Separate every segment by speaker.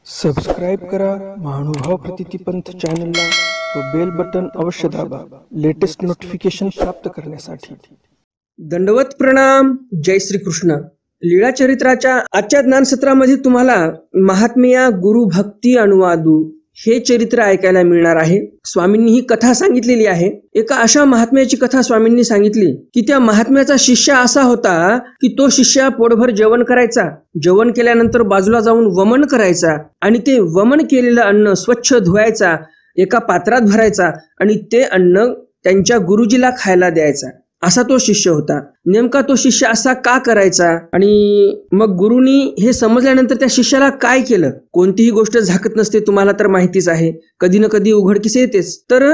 Speaker 1: Subscribe करा महानुभाव प्रतितिपंथ चॅनलला व बेल बटन अवश्य दाबा लेटेस्ट नोटिफिकेशन प्राप्त करण्यासाठी।
Speaker 2: दंडवत प्रणाम। जय श्री कृष्ण। लीळा चरित्राच्या आजच्या ज्ञान सत्रामध्ये तुम्हाला महात्म्या गुरु भक्ती अनुवादू हे चरित्र ऐकायला मिळणार आहे। स्वामींनी ही कथा सांगितलेली आहे। एका अशा महात्म्याची कथा स्वामींनी सांगितली की त्या महात्म्याचा शिष्य असा होता की तो शिष्य पोटभर जेवण करायचा, जेवण केल्यानंतर बाजूला जाऊन वमन करायचा आणि ते वमन केलेलं अन्न स्वच्छ धुवायचा, एका पात्रात भरायचा आणि ते अन्न त्यांच्या गुरुजीला खायला द्यायचा। असा तो शिष्य होता। नेमका तो शिष्य असा का करायचा आणि मग गुरुनी हे समजल्यानंतर त्या शिष्याला काय केलं? कोणतीही गोष्ट झाकत नसते, तुम्हाला तर माहितीच आहे, कधी ना कधी उघडकीस येतेच। तर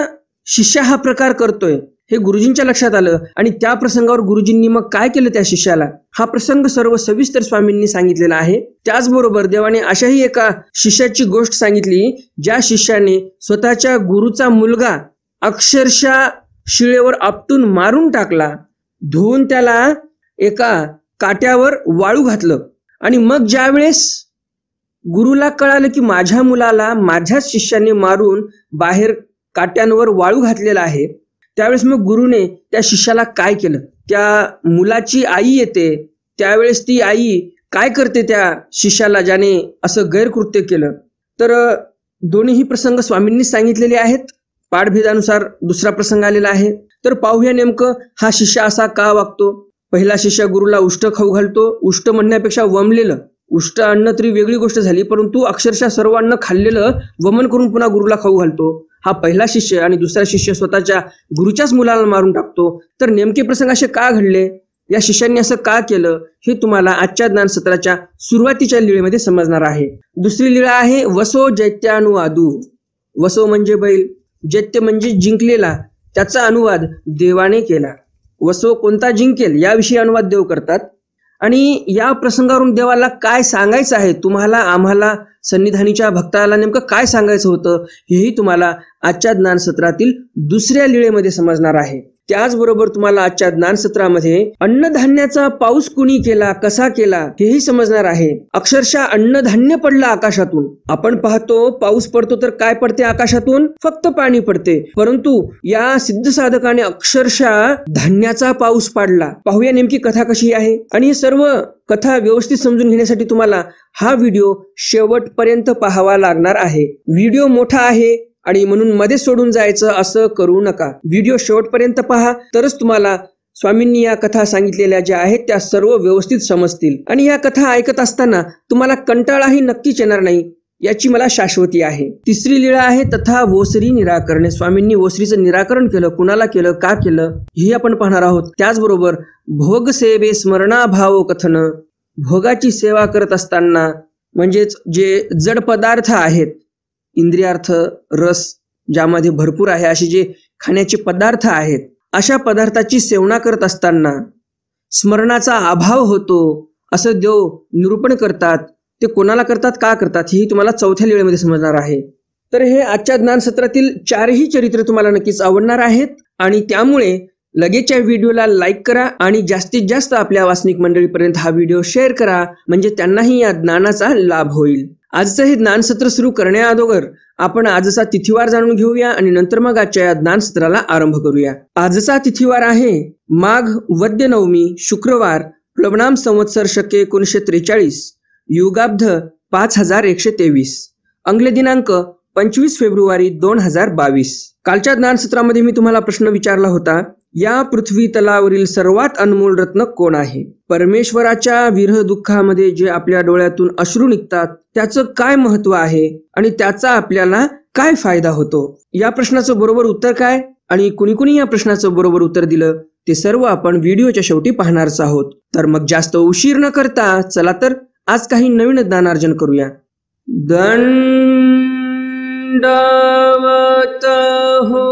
Speaker 2: शिष्य हा प्रकार करतोय हे गुरुजींच्या लक्षात आलं आणि त्या प्रसंगावर गुरुजींनी मग काय केलं त्या शिष्याला, हा प्रसंग सर्व सविस्तर स्वामींनी सांगितलेला आहे। त्याचबरोबर देवाने अशाही एका शिष्याची गोष्ट सांगितली ज्या शिष्याने स्वतःच्या गुरुचा मुलगा अक्षरशः शिळेवर आपटून मारून टाकला, धुवून त्याला एका काट्यावर वाळू घातलं आणि मग ज्यावेळेस गुरुला कळालं की माझ्या मुलाला माझ्याच शिष्याने मारून बाहेर काट्यांवर वाळू घातलेला आहे, त्यावेळेस मग गुरुने त्या शिष्याला काय केलं? त्या मुलाची आई येते, त्यावेळेस ती आई काय करते त्या शिष्याला ज्याने असं गैरकृत्य केलं? तर दोन्हीही प्रसंग स्वामींनी सांगितलेले आहेत। पाठभेदानुसार दुसरा प्रसंग आलेला आहे। तर पाहूया नेमकं हा शिष्य असा का वागतो। पहिला शिष्य गुरुला उष्ट खाऊ घालतो, उष्ट म्हणण्यापेक्षा वमलेलं, उष्ट अन्न तरी वेगळी गोष्ट झाली, परंतु अक्षरशः सर्व अन्न खाल्लेलं वमन करून पुन्हा गुरुला खाऊ घालतो हा पहिला शिष्य। आणि दुसरा शिष्य स्वतःच्या गुरुच्याच मुलाला मारून टाकतो। तर नेमके प्रसंग असे का घडले, या शिष्यांनी असं का केलं, हे तुम्हाला आजच्या ज्ञान सत्राच्या सुरुवातीच्या लीळेमध्ये समजणार आहे। दुसरी लीळा आहे वसो जैत्यानुवादू। वसो म्हणजे बैल, जैत्य म्हणजे जिंकलेला, त्याचा अनुवाद देवाने केला। वसो कोणता जिंकेल याविषयी अनुवाद देव करतात आणि या प्रसंगावरून देवाला काय सांगायचं आहे, तुम्हाला आम्हाला सन्निधानीच्या भक्ताला नेमकं काय सांगायचं होतं हेही तुम्हाला आजच्या ज्ञान सत्रातील दुसऱ्या लीळेमध्ये समजणार आहे। त्याचबरोबर तुम्हाला आजच्या ज्ञान सत्रामध्ये अन्नधान्याचा पाऊस कुणी केला, कसा केला हेही समजणार आहे। अक्षरशः अन्नधान्य पडलं आकाशातून। आपण पाहतो पाऊस पडतो तर काय पडते आकाशातून? फक्त पाणी पडते, परंतु या सिद्ध साधकाने अक्षरशः धान्याचा पाऊस पाडला। पाहूया नेमकी कथा कशी आहे आणि सर्व कथा व्यवस्थित समजून घेण्यासाठी तुम्हाला हा व्हिडिओ शेवटपर्यंत पाहावा लागणार आहे। व्हिडिओ मोठा आहे आणि म्हणून मध्ये सोडून जायचं असं करू नका। व्हिडिओ शेवटपर्यंत पहा, तरच तुम्हाला स्वामींनी या कथा सांगितलेल्या ज्या आहेत त्या सर्व व्यवस्थित समजतील आणि या कथा ऐकत असताना तुम्हाला कंटाळाही नक्कीच येणार नाही याची मला शाश्वती आहे। तिसरी लीळा आहे तथा वोसरी निराकरणे। स्वामींनी वोसरीचं निराकरण केलं, कुणाला केलं, का केलं हे आपण पाहणार आहोत। त्याचबरोबर भोग सेवे स्मरणाभाव कथन। भोगाची सेवा करत असताना म्हणजेच जे जड पदार्थ आहेत, इंद्रियार्थ रस ज्यामध्ये भरपूर आहे असे जे खाण्याचे पदार्थ आहेत, अशा पदार्थाची सेवना करत असताना स्मरणाचा अभाव होतो असं देव निरूपण करतात। ते कोणाला करतात, का करतात हेही तुम्हाला चौथ्या लीळेमध्ये समजणार आहे। तर हे आजच्या ज्ञान सत्रातील चारही चरित्र तुम्हाला नक्कीच आवडणार आहेत आणि त्यामुळे लगेचच्या व्हिडिओला लाईक करा आणि जास्तीत जास्त आपल्या वासनिक मंडळीपर्यंत हा व्हिडिओ शेअर करा, म्हणजे त्यांनाही या ज्ञानाचा लाभ होईल। आजचं हे ज्ञान सत्र सुरू करण्याअगोदर आपण आजचा तिथीवार जाणून घेऊया आणि नंतर मग आजच्या या ज्ञान सत्राला आरंभ करूया। आजचा तिथीवार आहे माघ वद्य नवमी, शुक्रवार, प्लवनाम संवत्सर शके 1943, युगाब्ध 5123, अंग्ल दिनांक 25 फेब्रुवारी 2022। कालच्या ज्ञान सत्रामध्ये मी तुम्हाला प्रश्न विचारला होता, या पृथ्वी तलावरील सर्वात अनमोल रत्न कोण आहे? परमेश्वराच्या विरह दुःखामध्ये जे आपल्या डोळ्यातून अश्रू निघतात त्याचं काय महत्व आहे आणि त्याचा आपल्याला काय फायदा होतो? या प्रश्नाचं बरोबर उत्तर काय आणि कुणी कुणी या प्रश्नाचं बरोबर उत्तर दिलं ते सर्व आपण व्हिडिओच्या शेवटी पाहणारच आहोत। तर मग जास्त उशीर न करता चला तर आज काही नवीन ज्ञानार्जन करूया। दंडवत हो।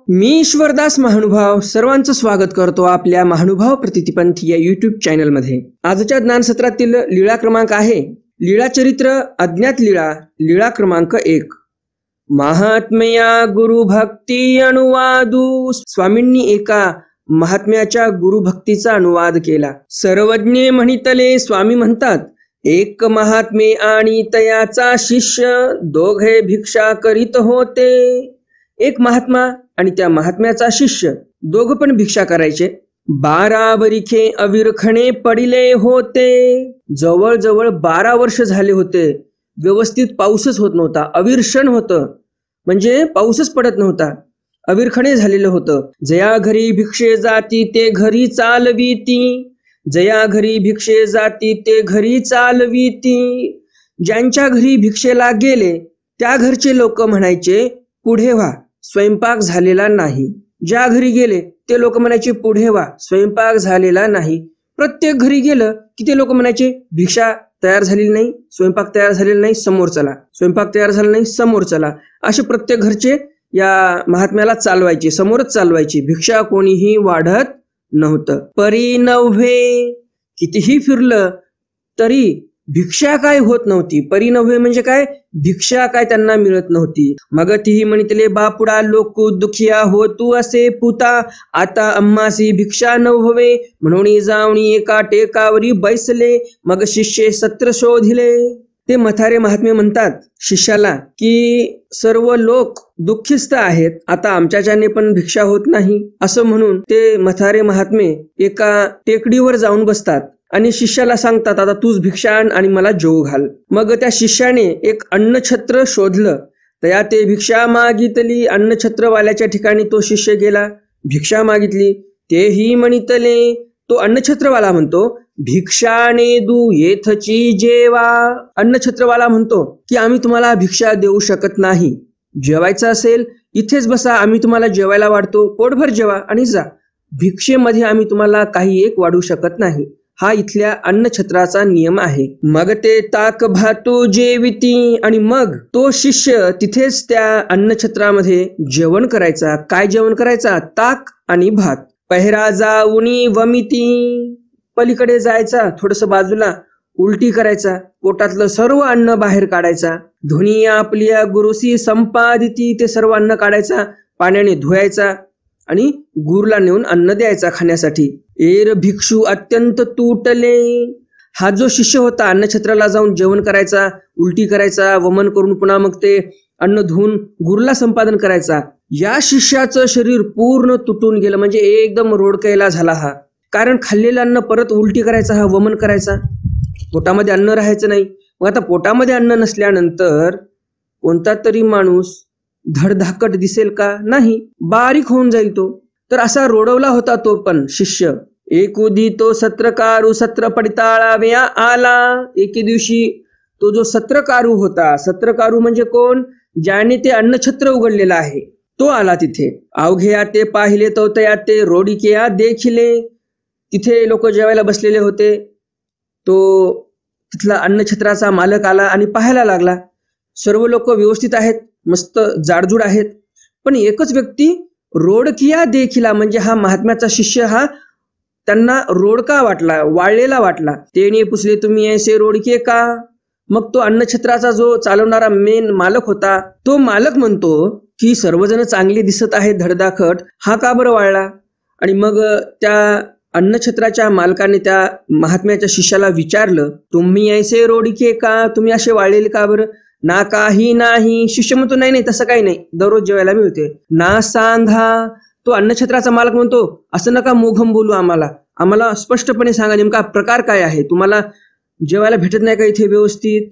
Speaker 2: मी ईश्वरदास महानुभाव सर्वांचं स्वागत करतो आपल्या महानुभाव प्रतितिपंथ या युट्यूब चॅनलमध्ये। आजच्या ज्ञान सत्रातील लीळा क्रमांक आहे लीळा चरित्र अज्ञात लीळा, लीळा क्रमांक 1, महात्म्या गुरु भक्ती अनुवादू। स्वामींनी एका महात्म्याच्या गुरुभक्तीचा अनुवाद केला। सर्वज्ञ म्हणितले स्वामी म्हणतात एक महात्मे आणि तयाचा शिष्य दोघे भिक्षा करीत होते. एक महात्मा आणि त्या महात्म्याचा शिष्य दोघ पण भिक्षा करायचे. 12 वरिखे अविरखणे पडिले होते. जवळजवळ 12 वर्ष झाले होते. व्यवस्थित पाऊसच होत नव्हता. अविरक्षण होतं म्हणजे पाऊसच पडत नव्हता. अविरखणे झालेलं होतं. जया घरी भिक्षे जाती ते घरी चालवीती. जया घरी भिक्षे जाती ते घरी चालवीती. ज्यांच्या घरी भिक्षेला गेले त्या घरचे लोक म्हणायचे पुढे व्हा, स्वयंपाक झालेला नाही. ज्या घरी गेले ते लोक म्हणायचे पुढे व्हा, स्वयंपाक झालेला नाही. प्रत्येक घरी गेलं की ते लोक म्हणायचे भिक्षा तयार झालेली नाही, स्वयंपाक तयार झालेला नाही, समोर चला. स्वयंपाक तयार झाला नाही, समोर चला. असे प्रत्येक घरचे या महात्म्याला चालवायचे, समोरच चालवायचे. भिक्षा कोणीही वाढत नव्हतं. परी नव्हे, कितीही फिरलं तरी भिक्षा काय होत नव्हती. परी नव्हे म्हणजे काय, भिक्षा काय त्यांना मिळत नव्हती. मग तीही म्हणितले बापुडा लोकू दुखिया हो तू असे पुता. आता अम्मासी भिक्षा नव्हे म्हणून जावणी एका टेकावरी बैसले. मग शिष्ये सत्र शोधिले. ते म्हातारे महात्मे म्हणतात शिष्याला की सर्व लोक दुःखिस्त आहेत, आता आमच्याच्याने पण भिक्षा होत नाही. असं म्हणून ते म्हातारे महात्मे एका टेकडीवर जाऊन बसतात आणि शिष्याला सांगतात आता तूच भिक्षा आण आणि मला जेवू घाल. मग त्या शिष्याने एक अन्नछत्र शोधलं. तया ते भिक्षा मागितली. अन्नछत्रवाल्याच्या ठिकाणी तो शिष्य गेला, भिक्षा मागितली. तेही म्हणितले. तो अन्नछत्रवाला म्हणतो भिक्षाने दू येथची जेवा. अन्नछत्रवाला म्हणतो की आम्ही तुम्हाला भिक्षा देऊ शकत नाही. जेवायचं असेल इथेच बसा, आम्ही तुम्हाला जेवायला वाढतो, पोटभर जेवा आणि जा. भिक्षेमध्ये आम्ही तुम्हाला काही एक वाढू शकत नाही. हा इथल्या अन्नछत्राचा नियम आहे. मग ते ताक भातू जेविती. आणि मग तो शिष्य तिथेच त्या अन्नछत्रामध्ये जेवण करायचा. काय जेवण करायचा, ताक आणि भात. पहिरा जाऊनी वमिती. पलीकडे जायचा, थोडस बाजूला उलटी करायचा, पोटातलं सर्व अन्न बाहेर काढायचा. धुनी आपल्या गुरुसी संपादिती. ते सर्व अन्न काढायचा, पाण्याने धुवायचा आणि गुरुला नेऊन अन्न द्यायचा खाण्यासाठी. एर भिक्षू अत्यंत तुटले. हा जो शिष्य होता अन्नछत्राला जाऊन जेवण करायचा, उलटी करायचा, वमन करून पुन्हा मग ते अन्न धुवून गुरुला संपादन करायचा. या शिष्याचं शरीर पूर्ण तुटून गेलं, म्हणजे एकदम रोडकैला झाला हा. कारण खाल्लेलं अन्न परत उलटी करायचा, हा वमन करायचा, पोटामध्ये अन्न राहायचं नाही. मग आता पोटामध्ये अन्न नसल्यानंतर कोणता तरी माणूस धडधाकट दिसेल का, नाही, बारीक होऊन जाईल तो. तर असा रोडवला होता तो पण शिष्य. एकुदी तो सत्रकारू सत्र पडताळाव्या आला. एके दिवशी तो जो सत्रकारू होता, सत्रकारू म्हणजे कोण, ज्याने ते अन्नछत्र उघडलेलं आहे, तो आला तिथे. अवघ्या ते पाहिले तो तया ते रोडिकेया देखिले. तिथे लोक जेवायला बसलेले होते. तो तिथला अन्नछत्राचा मालक आला आणि पाहायला लागला. सर्व लोक व्यवस्थित आहेत, मस्त जाडजूड आहेत, पण एकच व्यक्ती रोडकिया देखिला, म्हणजे हा महात्म्याचा शिष्य हा त्यांना रोडका वाटला, वाळलेला वाटला. तेने पुसले तुम्ही ऐसे रोडके का. मग तो अन्नछत्राचा जो चालवणारा मेन मालक होता, तो मालक म्हणतो की सर्वजण चांगले दिसत आहेत धडधाकट, हा का बरं वाळला. आणि मग त्या अन्नछत्राच्या मालकाने त्या महात्म्याच्या शिष्याला विचारलं तुम्ही ऐसे रोडके का, तुम्ही असे वाळलेले का बरं. ना काही नाही. शिष्य म्हणतो नाही नाही तसं काही नाही, दररोज जेवायला मिळते. ना सांगा. तो अन्नछत्राचा मालक म्हणतो असं नका मोघम बोलू, आम्हाला स्पष्टपणे सांगा नेमका प्रकार काय आहे. तुम्हाला जेवायला भेटत नाही का इथे व्यवस्थित,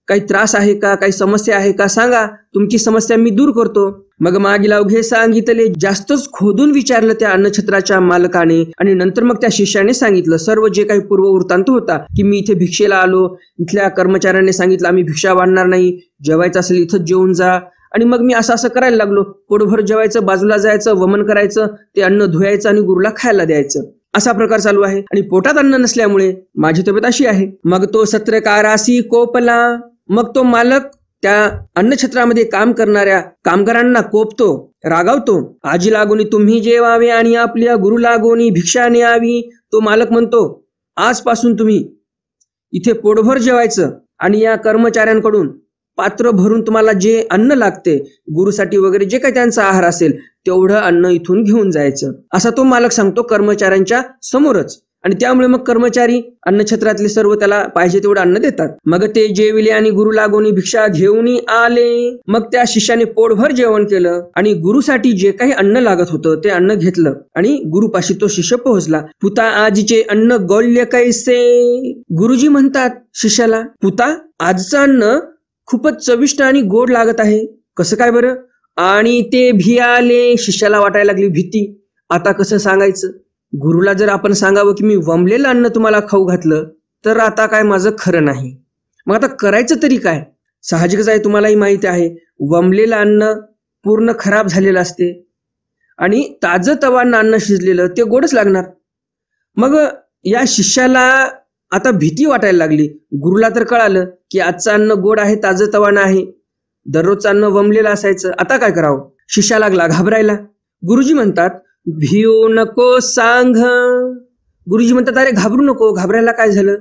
Speaker 2: काही त्रास आहे का, काही समस्या आहे का, सांगा, तुमची समस्या मी दूर करतो. मग मागील अवघे सांगितले. जास्तच खोदून विचारलं त्या अन्नछत्राच्या मालकाने. आणि नंतर मग त्या शिष्याने सांगितलं सर्व जे काही पूर्व वृत्तांत होता, की मी इथे भिक्षेला आलो, इथल्या कर्मचाऱ्यांनी सांगितलं आम्ही भिक्षा वाढणार नाही, जेवायचं असेल इथंच जेवून जा. आणि मग मी असं करायला लागलो, पोटभर जेवायचं, बाजूला जायचं, वमन करायचं, ते अन्न धुवायचं आणि गुरुला खायला द्यायचं. असा प्रकार चालू आहे आणि पोटात अन्न नसल्यामुळे माझी तब्येत अशी आहे. मग तो सत्रकारासी कोपला. मग तो मालक त्या अन्नछत्रामध्ये काम करणाऱ्या कामगारांना कोपतो, रागावतो. आजी लागोनी तुम्ही जेवावे आणि आपल्या गुरु लागोनी भिक्षा न्यावी. तो मालक म्हणतो आजपासून तुम्ही इथे पोटभर जेवायचं आणि या कर्मचाऱ्यांकडून पात्र भरून तुम्हाला जे अन्न लागते गुरुसाठी वगैरे जे काही त्यांचा आहार असेल तेवढं अन्न इथून घेऊन जायचं, असा तो मालक सांगतो कर्मचाऱ्यांच्या समोरच. आणि त्यामुळे मग कर्मचारी अन्नछत्रातले सर्व त्याला पाहिजे तेवढं अन्न देतात. मग ते जेविले आणि गुरु लागोनी भिक्षा घेऊन आले. मग त्या शिष्याने पोटभर जेवण केलं आणि गुरुसाठी जे काही अन्न लागत होतं ते अन्न घेतलं आणि गुरुपाशी तो शिष्य पोहोचला. पुता आजीचे अन्न गौल्य कैसे. गुरुजी म्हणतात शिष्याला, पुता आजचं अन्न खूपच चविष्ट आणि गोड लागत आहे. कसं काय बरं? आणि ते भियाले. शिष्याला वाटायला लागली भीती. आता कसं सांगायचं? गुरुला जर आपण सांगावं की मी वमलेलं अन्न तुम्हाला खाऊ घातलं तर आता काय माझं खरं नाही. मग आता करायचं तरी काय? साहजिकच आहे, तुम्हालाही माहिती आहे वमलेलं अन्न पूर्ण खराब झालेलं असते आणि ताजं तवानं अन्न शिजलेलं ते गोडच लागणार. मग या शिष्याला आता भीती वाटायला लागली. गुरुला तर कळालं की आजचं अन्न गोड आहे, ताजं तवानं आहे, दररोजचं अन्न वमलेलं असायचं. आता काय करावं? शिष्या लागला घाबरायला. गुरुजी म्हणतात, भिऊ नको सांग. गुरुजी म्हणतात, अरे घाबरू नको, घाबरायला काय झालं?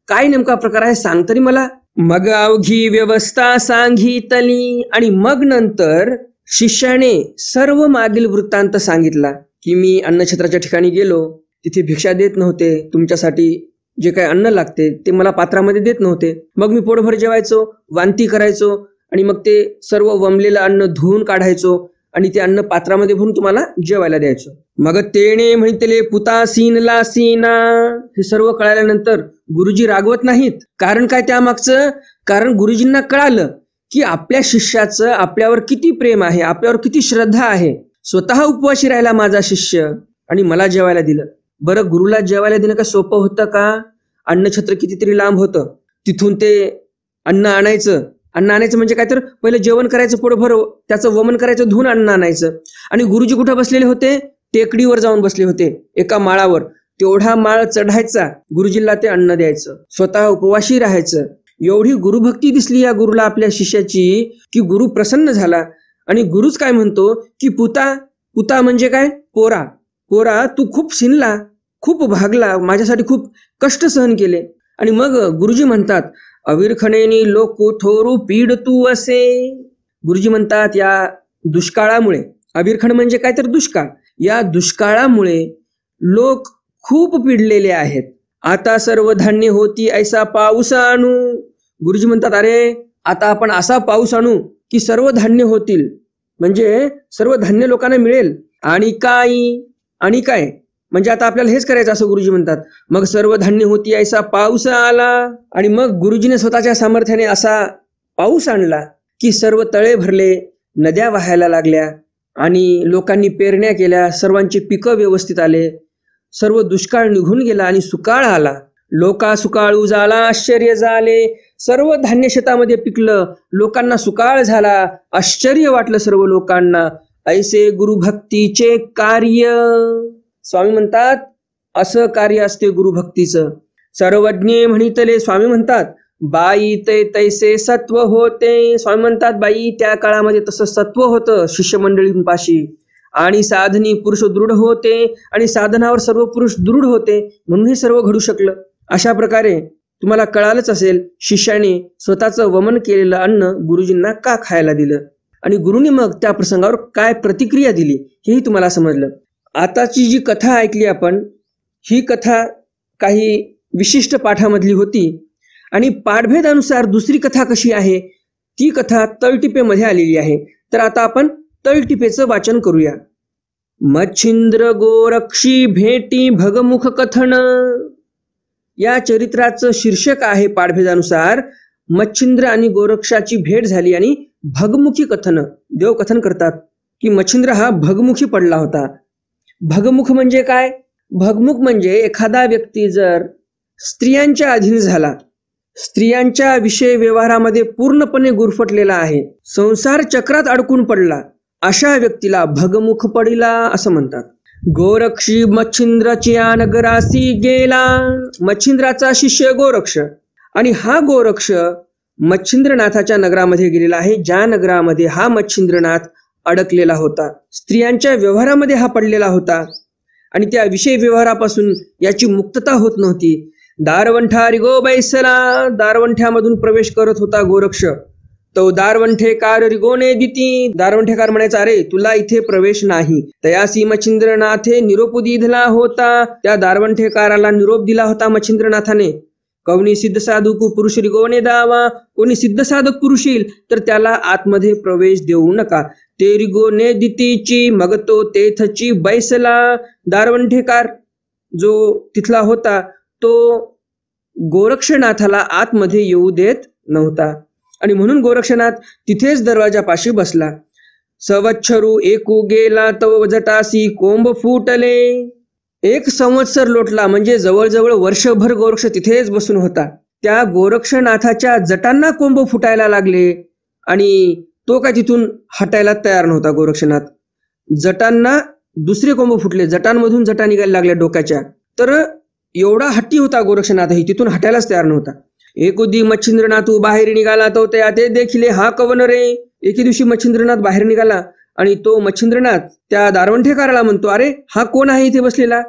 Speaker 2: काय नेमका प्रकार आहे सांग तरी मला. मग अवघी व्यवस्था सांगितली आणि मग नंतर शिष्याने सर्व मागील वृत्तांत सांगितला की मी अन्नछत्राच्या ठिकाणी गेलो, तिथे भिक्षा देत नव्हते, तुमच्यासाठी जे काही अन्न लागते ते मला पात्रामध्ये देत नव्हते. मग मी पोटभर जेवायचो, वांती करायचो आणि मग ते सर्व वमलेलं अन्न धुवून काढायचो आणि ते अन्न पात्रामध्ये भरून तुम्हाला जेवायला द्यायचं. मग तेने म्हणतले पुता सीनला सीना. हे सर्व कळाल्यानंतर गुरुजी रागवत नाहीत. कारण काय त्यामागचं? कारण गुरुजींना कळालं की आपल्या शिष्याचं आपल्यावर किती प्रेम आहे, आपल्यावर किती श्रद्धा आहे. स्वतः उपवाशी राहिला माझा शिष्य आणि मला जेवायला दिलं. बरं, गुरुला जेवायला देणं का सोपं होतं का? अन्नछत्र कितीतरी लांब होतं, तिथून ते अन्न आणायचं. अन्न आणायचं म्हणजे काय तर पहिलं जेवण करायचं पोटभर, त्याचं वमन करायचं, धुवून अन्न आणायचं. आणि गुरुजी कुठे बसलेले होते? टेकडीवर जाऊन बसले होते, एका माळावर. तेवढा माळ चढायचा, गुरुजींना ते अन्न द्यायचं, स्वतः उपवाशी राहायचं. एवढी गुरुभक्ती दिसली या गुरुला आपल्या शिष्याची की गुरु प्रसन्न झाला. आणि गुरुच काय म्हणतो की पुता. पुता म्हणजे काय? पोरा. पोरा, तू खूप शिनला, खूप भागला, माझ्यासाठी खूप कष्ट सहन केले. आणि मग गुरुजी म्हणतात, अविरखणेनी लोक थोरू पीड तू असे. गुरुजी म्हणतात या दुष्काळामुळे, अविरखण म्हणजे काय तर दुष्काळ, या दुष्काळामुळे लोक खूप पिडलेले आहेत. आता सर्व धान्य होती ऐसा पाऊस आणू. गुरुजी म्हणतात, अरे आता आपण असा पाऊस आणू की सर्व धान्य होतील, म्हणजे सर्व धान्य लोकांना मिळेल. आणि काय म्हणजे आता आपल्याला हेच करायचं असं गुरुजी म्हणतात. मग सर्व धान्य होती ऐसा पाऊस आला. आणि मग गुरुजीने स्वतःच्या सामर्थ्याने असा पाऊस आणला की सर्व तळे भरले, नद्या वाहायला लागल्या आणि लोकांनी पेरण्या केल्या, सर्वांची पिकं व्यवस्थित आले, सर्व दुष्काळ निघून गेला आणि सुकाळ आला. लोका सुकाळू झाला आश्चर्य झाले. सर्व धान्य शेतामध्ये पिकलं, लोकांना सुकाळ झाला, आश्चर्य वाटलं सर्व लोकांना. ऐसे गुरुभक्तीचे कार्य. स्वामी म्हणतात असं कार्य असते गुरुभक्तीचं. सर्वज्ञ म्हणितले. स्वामी म्हणतात बाई ते तैसे सत्व होते. स्वामी म्हणतात बाई त्या काळामध्ये तसं सत्व होतं शिष्यमंडळींपाशी. आणि साधनी पुरुष दृढ होते आणि साधनावर सर्व पुरुष दृढ होते, म्हणून हे सर्व घडू शकलं. अशा प्रकारे तुम्हाला कळालंच असेल शिष्याने स्वतःचं वमन केलेलं अन्न गुरुजींना का खायला दिलं आणि गुरुनी मग त्या प्रसंगावर काय प्रतिक्रिया दिली हेही तुम्हाला समजलं. आताची जी कथा ऐकली आपण, ही कथा काही विशिष्ट पाठामधली होती आणि पाठभेदानुसार दुसरी कथा कशी आहे ती कथा तळटिपेमध्ये आलेली आहे. तर आता आपण तळटिपेचं वाचन करूया. मच्छिंद्र गोरक्षी भेटी भगमुख कथन. या चरित्राचं शीर्षक आहे पाठभेदानुसार मच्छिंद्र आणि गोरक्षाची भेट झाली आणि भगमुखी कथन. देव कथन करतात की मच्छिंद्र हा भगमुखी पडला होता. भगमुख म्हणजे काय? भगमुख म्हणजे एखादा व्यक्ती जर स्त्रियांच्या अधीन झाला, स्त्रियांच्या विषय व्यवहारामध्ये पूर्णपणे गुरफटलेला आहे, संसार चक्रात अडकून पडला, अशा व्यक्तीला भगमुख पडिला असं म्हणतात. गोरक्षी मच्छिंद्राच्या नगरासी गेला. मच्छिंद्राचा शिष्य गोरक्ष आणि हा गोरक्ष मच्छिंद्रनाथाच्या नगरामध्ये गेलेला आहे, ज्या नगरामध्ये हा मच्छिंद्रनाथ अडकलेला होता, स्त्रियांच्या व्यवहारामध्ये हा पडलेला होता आणि त्या विषय व्यवहारापासून याची मुक्तता होत नव्हती. दारवंठा रिगो बैसला. दारवंठ्यामधून प्रवेश करत होता गोरक्ष तो दारवंठेकार रिगोने दिती. दारवंठेकार म्हणायचा, अरे तुला इथे प्रवेश नाही. तयासी मच्छिंद्रनाथे निरोप दिला होता. त्या दारवंठेकाराला निरोप दिला होता मच्छिंद्रनाथाने. कोणी सिद्ध साधू पुरुष रिगोने दावा, कोणी सिद्ध साधक पुरुष येईल तर त्याला आतमध्ये प्रवेश देऊ नका. ते रिगोने दितीची मग तो तेथची बैसला. दारवंठेकार जो तिथला होता तो गोरक्षनाथाला आतमध्ये येऊ देत नव्हता आणि म्हणून गोरक्षनाथ तिथेच दरवाजापाशी बसला. संवत्सरू एकू गेला तव जटासी कोंब फुटले. 1 संवत्सर लोटला म्हणजे जवळजवळ वर्षभर गोरक्ष तिथेच बसून होता. त्या गोरक्षनाथाच्या जटांना कोंब फुटायला लागले आणि तो काय तिथून हटायला तयार नव्हता. गोरक्षनाथ जटांना दुसरे कोंब फुटले, जटांमधून जटा निघायला लागल्या डोक्याच्या. तर एवढा हट्टी होता गोरक्षनाथही, तिथून हटायलाच तयार नव्हता. एकुदी मच्छिंद्रनाथ बाहेर निघाला तो ते देखिले हा कवन रे. एके दिवशी मच्छिंद्रनाथ बाहेर निघाला आणि तो मच्छिंद्रनाथ त्या दारवंठेकाराला म्हणतो, अरे हा कोण आहे इथे बसलेला.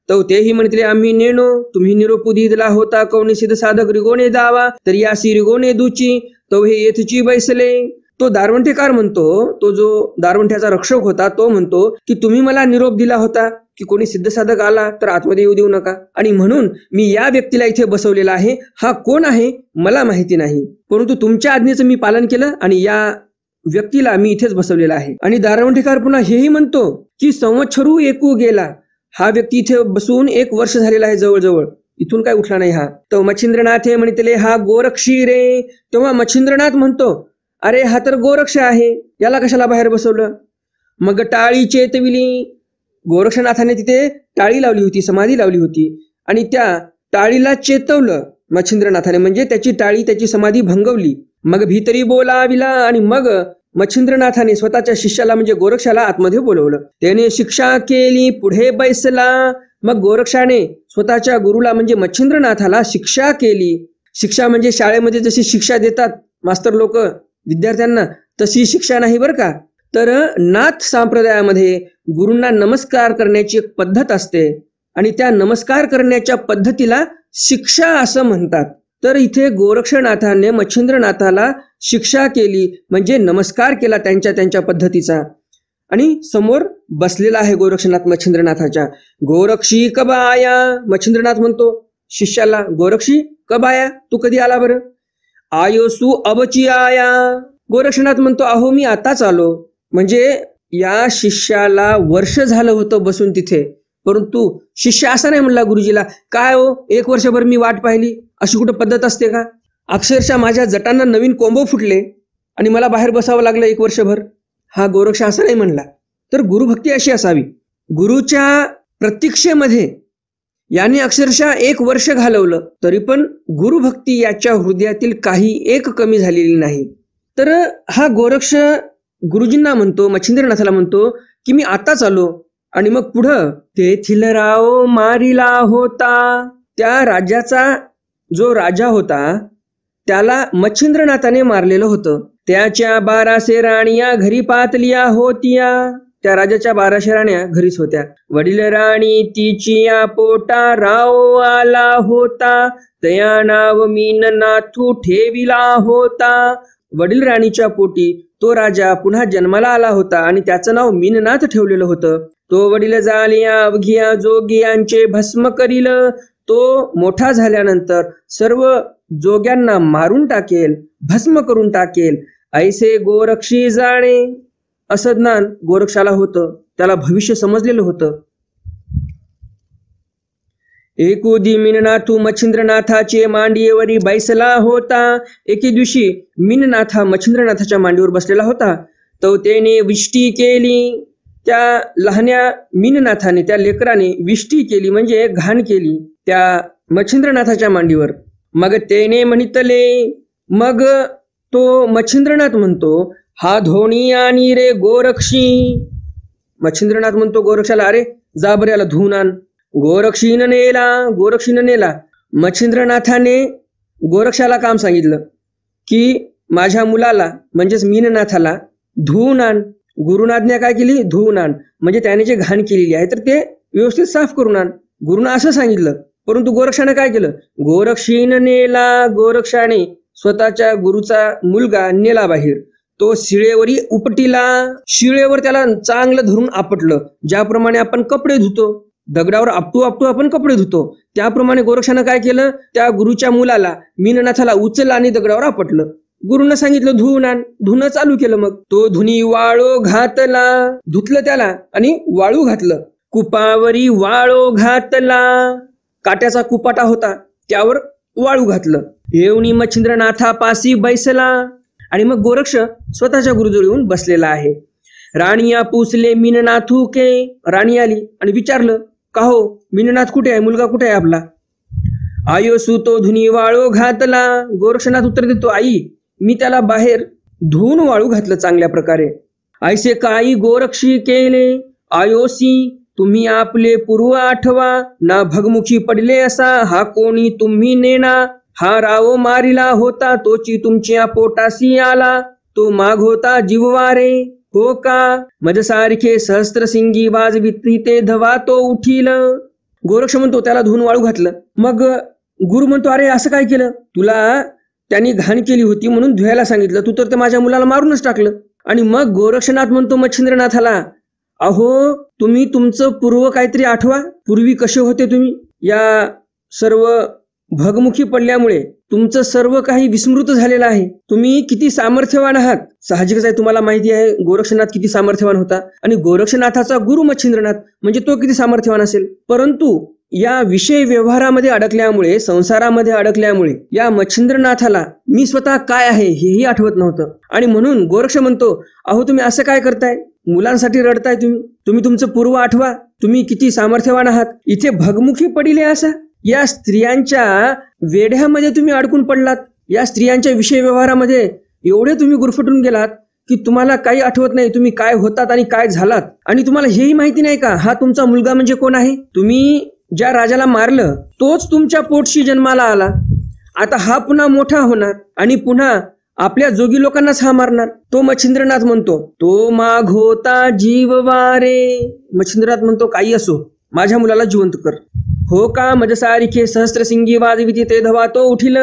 Speaker 2: तो तेही म्हणतले, आम्ही नेणो. तुम्ही निरोप दिला होता कोणी सिद्ध साधक रिगोने दावा, तर यासी रिगोने दुची. तो हे येथची बैसले. तो दारवंठेकार म्हणतो, तो जो दारवंठ्याचा रक्षक होता तो म्हणतो की तुम्ही मला निरोप दिला होता की कोणी सिद्ध साधक आला तर आतमध्ये येऊ देऊ नका, आणि म्हणून मी या व्यक्तीला इथे बसवलेला आहे. हा कोण आहे मला माहिती नाही, परंतु तुमच्या आज्ञेचं मी पालन केलं आणि या व्यक्तीला मी इथेच बसवलेला आहे. आणि दारवंठेकार पुन्हा हेही म्हणतो की संवत्सरू एकू गेला. हा व्यक्ती इथे बसून 1 वर्ष झालेला आहे जवळजवळ, इथून काय उठला नाही हा. तो मच्छिंद्रनाथ हे म्हणतले, हा गोरक्षी रे. तेव्हा मच्छिंद्रनाथ म्हणतो, अरे हा तर गोरक्ष आहे, याला कशाला बाहेर बसवलं. मग टाळी चेतविली. गोरक्षनाथाने तिथे टाळी लावली होती, समाधी लावली होती आणि त्या टाळीला चेतवलं मच्छिंद्रनाथाने, म्हणजे त्याची टाळी त्याची समाधी भंगवली. मग भीतरी बोलाविला आणि मग मच्छिंद्रनाथाने स्वतःच्या शिष्याला म्हणजे गोरक्षाला आतमध्ये बोलवलं. त्याने शिक्षा केली, पुढे बैसला. मग गोरक्षाने स्वतःच्या गुरुला म्हणजे मच्छिंद्रनाथाला शिक्षा केली. शिक्षा म्हणजे शाळेमध्ये जशी शिक्षा देतात मास्तर लोक विद्यार्थ्यांना, तशी शिक्षा नाही बरं का. तर नाथ संप्रदायामध्ये गुरूंना नमस्कार करण्याची एक पद्धत असते आणि त्या नमस्कार करण्याच्या पद्धतीला शिक्षा असं म्हणतात. तर इथे गोरक्षनाथाने मच्छिंद्रनाथाला शिक्षा केली म्हणजे नमस्कार केला त्यांच्या पद्धतीचा. आणि समोर बसलेला आहे गोरक्षनाथ मच्छिंद्रनाथाच्या. गोरक्षी कबाया. मच्छिंद्रनाथ म्हणतो शिष्याला, गोरक्षी कबाया, तू कधी आला बरं. आयोसू अबची आया. गोरक्षनाथ म्हणतो, अहो मी आताच आलो. म्हणजे या शिष्याला वर्ष झालं होतं बसून तिथे, परंतु शिष्य असा नाही म्हणला गुरुजीला, काय हो 1 वर्षभर मी वाट पाहिली, अशी कुठं पद्धत असते का. अक्षरशः माझ्या जटांना नवीन कोंब फुटले आणि मला बाहेर बसावं लागलं 1 वर्षभर. हा गोरक्ष असा नाही म्हणला. तर गुरुभक्ती अशी असावी. गुरुच्या प्रतीक्षेमध्ये याने अक्षरशः 1 वर्ष घालवलं तरी पण गुरुभक्ती याच्या हृदयातील काही एक कमी झालेली नाही. तर हा गोरक्ष गुरुजींना म्हणतो, मच्छिंद्रनाथाला म्हणतो की मी आताच आलो. आणि मग पुढं तेथील राव मारिला होता. त्या राज्याचा जो राजा होता त्याला मच्छिंद्रनाथाने मारलेलं होतं. त्याच्या 1200 राणीया घरी पातलिया होत्या. त्या राजाच्या 1200 राण्या घरीच होत्या. वडील राणी तिचिया पोटा राव आला होता. तया नाव मीननाथू ठेविला होता. वडील राणीच्या पोटी तो राजा पुन्हा जन्माला आला होता आणि त्याचं नाव मीननाथ ठेवलेलं होतं. तो वडील जालिया अवघिया जोगियांचे भस्म करील. तो मोठा झाल्यानंतर सर्व जोग्यांना मारून टाकेल, भस्म करून टाकेल. ऐसे गोरक्षी जाणे. असं ज्ञान गोरक्षाला होतं, त्याला भविष्य समजलेलं होतं. एकुदी मीननाथू मच्छिंद्रनाथाचे मांडीवरी बैसला होता. एके दिवशी मीननाथ हा मच्छिंद्रनाथाच्या मांडीवर बसलेला होता. तो त्याने विष्टी केली. त्या लहान्या मीननाथाने, त्या लेकराने विष्टी केली म्हणजे घाण केली त्या मच्छिंद्रनाथाच्या मांडीवर. मग त्याने म्हणितले. मग तो मच्छिंद्रनाथ म्हणतो, हा धोणी आणि रे गोरक्षी. मच्छिंद्रनाथ म्हणतो गोरक्षाला, अरे जा बरं याला धुवून आण. गोरक्षीनं नेला. मच्छिंद्रनाथाने गोरक्षाला काम सांगितलं की माझ्या मुलाला म्हणजेच मीननाथाला धुवून आण. गुरुनाज्ञा काय केली, धुवून आण. म्हणजे त्याने जे घाण केलेली आहे तर ते व्यवस्थित साफ करून आण. गुरुनं असं सांगितलं, परंतु गोरक्षाने काय केलं, गोरक्षीनं नेला. गोरक्षाने स्वतःच्या गुरुचा मुलगा नेला बाहेर. तो शिळेवरी उपटीला. शिळेवर त्याला चांगलं धरून आपटलं. ज्याप्रमाणे आपण कपडे धुतो, दगडावर आपटू आपटू आपण कपडे धुतो, त्याप्रमाणे गोरक्षानं काय केलं, त्या गुरुच्या मुलाला मीननाथाला उचललं आणि दगडावर आपटलं. गुरुनं सांगितलं धुवून आण. धुणं चालू केलं. मग तो धुनी वाळो घातला. धुतलं त्याला आणि वाळू घातलं. कुपावरी वाळो घातला. काट्याचा कुपाटा होता, त्यावर वाळू घातलं. येऊनी मच्छिंद्रनाथापाशी बैसला. आणि मग गोरक्ष स्वतःच्या गुरुजवळ येऊन बसलेला आहे. राणिया पुसले मीननाथू के. राणी आली आणि विचारलं, का हो मीननाथ कुठे आहे, मुलगा कुठे आहे आपला? आयो सुतो धुनी वाळो घातला. गोरक्षनाथ उत्तर देतो, आई मी त्याला बाहेर धुवून वाळू घातलं चांगल्या प्रकारे. ऐसे काही गोरक्षी केले आयोसी, तुम्ही आपले पूर्व आठवा. ना भगमुखी पडले असा हा कोणी तुम्ही नेना. हा राव मारिला होता तोची तुमच्या पोटासी आला. तो माग होता जीववारे हो का. मजसारखे सहस्त्रसिंगी वाजविती ते धवा तो उठील. गोरक्ष म्हणतो त्याला धुवून वाळू घातलं. मग गुरु म्हणतो, अरे असं काय केलं, तुला त्यांनी घाण केली होती म्हणून धुवायला सांगितलं, तू तर माझ्या मुलाला मारूनच टाकलं. आणि मग गोरक्षनाथ म्हणतो मच्छिंद्रनाथाला, अहो तुम्ही तुमचं पूर्व काहीतरी आठवा. पूर्वी कसे होते तुम्ही. या सर्व भगमुखी पडल्यामुळे तुमचं सर्व काही विस्मृत झालेलं आहे. तुम्ही किती सामर्थ्यवान आहात. साहजिकच आहे, तुम्हाला माहिती आहे गोरक्षनाथ किती सामर्थ्यवान होता आणि गोरक्षनाथाचा गुरु मच्छिंद्रनाथ म्हणजे तो किती सामर्थ्यवान असेल. परंतु या विषय व्यवहारामध्ये अडकल्यामुळे, संसारामध्ये अडकल्यामुळे या मच्छिंद्रनाथाला मी स्वतः काय आहे हेही आठवत नव्हतं. आणि म्हणून गोरक्ष म्हणतो, अहो तुम्ही असं काय करताय, मुलांसाठी रडताय तुम्ही. तुम्ही तुमचं पूर्व आठवा. तुम्ही किती सामर्थ्यवान आहात. इथे भगमुखी पडिले असा. या स्त्रियांच्या वेढ्यामध्ये तुम्ही अडकून पडलात. या स्त्रियांच्या विषय व्यवहारामध्ये एवढे तुम्ही गुरफटून गेलात की तुम्हाला काही आठवत नाही तुम्ही काय होतात आणि काय झालात. आणि तुम्हाला हेही माहिती नाही का हा तुमचा मुलगा म्हणजे कोण आहे. तुम्ही ज्या राजाला मारलं तोच तुमच्या पोटशी जन्माला आला. आता हा पुन्हा मोठा होणार आणि पुन्हा आपल्या जोगी लोकांनाच हा मारणार. तो मच्छिंद्रनाथ म्हणतो, तो माग होता जीववारे. मच्छिंद्रनाथ म्हणतो, काही असो माझ्या मुलाला जिवंत कर. हो का. मजसारिखे सहस्त्रसिंगी वाजविती ते धवा तो उठील.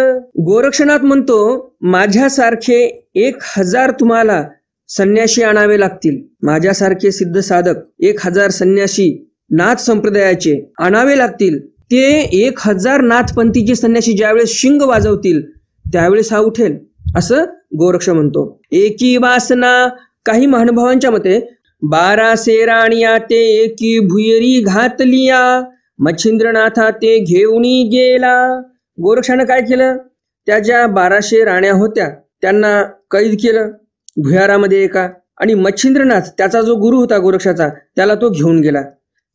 Speaker 2: गोरक्षनाथ म्हणतो, माझ्यासारखे 1000 तुम्हाला संन्याशी आणावे लागतील. माझ्यासारखे सिद्ध साधक 1000 संन्याशी नाथ संप्रदायाचे आणावे लागतील. ते 1000 नाथपंथीचे संन्यासी ज्यावेळेस शिंग वाजवतील त्यावेळेस हा उठेल, असं गोरक्ष म्हणतो. एकी वासना. काही महानुभावांच्या मते 1200 राणिया ते एकी भुयरी घातलिया. मच्छिंद्रनाथा ते घेऊनी गेला. गोरक्षानं काय केलं, त्या ज्या 1200 राण्या होत्या त्यांना कैद केलं भुयारामध्ये एका. आणि मच्छिंद्रनाथ त्याचा जो गुरु होता गोरक्षाचा त्याला तो घेऊन गेला.